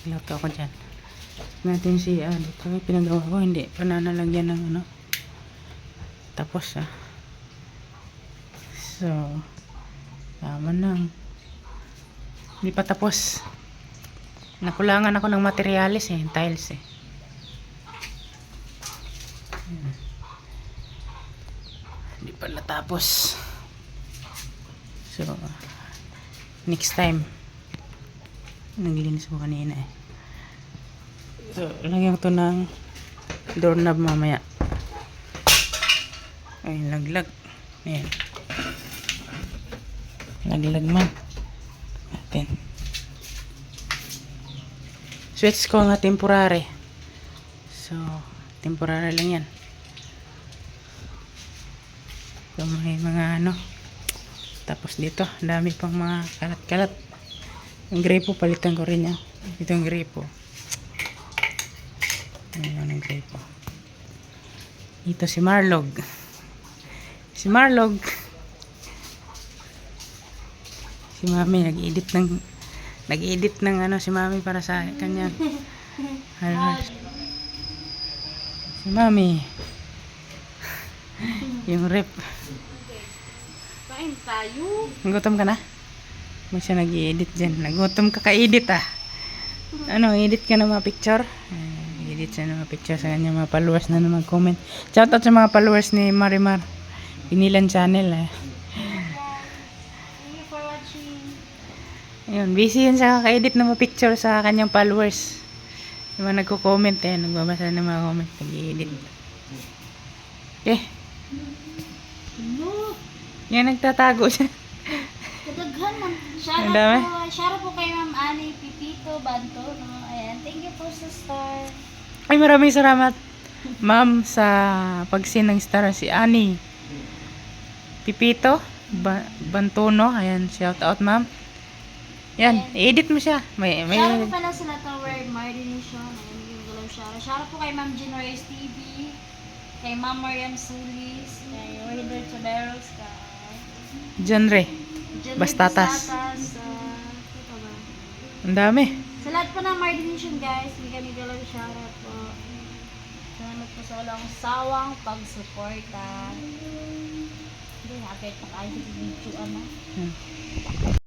Luto ako dyan. Natin si dito may pinagawa ko. Hindi pa nanalagyan ng ano. Tapos so tama nang. Hindi pa tapos. Nakulangan ako ng materyales tiles Hindi pa natapos. So next time. Naglinis ko kanina So lagyan ko to ng doorknob mamaya. Ay laglag. Ayan. Laglag man. Natin. Switch ko nga temporary. So temporary lang yan. So may mga tapos dito dami pang mga kalat-kalat. Yung grapo palitan ko rin yan. Ito yung grapo. Ayan yung grapo. Ito si Marlog. Si Marlog. Si Mami nag-edit ng si Mami para sa kanya. Si Mami. Yung rep. Kain tayo. Gutom ka na? May siya nag-i-edit dyan. Nagutom ka ka-edit edit ka ng mga picture? Edit siya ng mga picture sa kanya mga followers na mag-comment. Shoutout sa mga followers ni Marimar. Pinilan channel Thank you for watching. Ayun, busy yun sa kaka-edit ng mga picture sa kanyang followers. Yung mga nagko-comment nagbabasa ng mga comment, nag-i-edit. No. Yan, nagtatago siya. Kadaghan man. Ang dami. Shout out po kay Ma'am Annie Pipito Banto. Ayan. Thank you po sa star. Ay, maraming salamat, ma'am, sa pag-send ng star si Annie Pipito Bantono. Ayan, shout out, ma'am. Yan, i-edit mo siya. May Shout out pala sila to word Mardination. Ayan, yung galang shout out po kay Ma'am Genoise TV. Kay Ma'am Mariam Sulis. Kay Wader Chaberos. genre. Bastatas. Ito ba? Ang dami. Sa lahat po ng Mardination guys, may galang shout out po. Salamat po sa walang sawang pagsuporta. Hindi, nakapit pa kayo sa video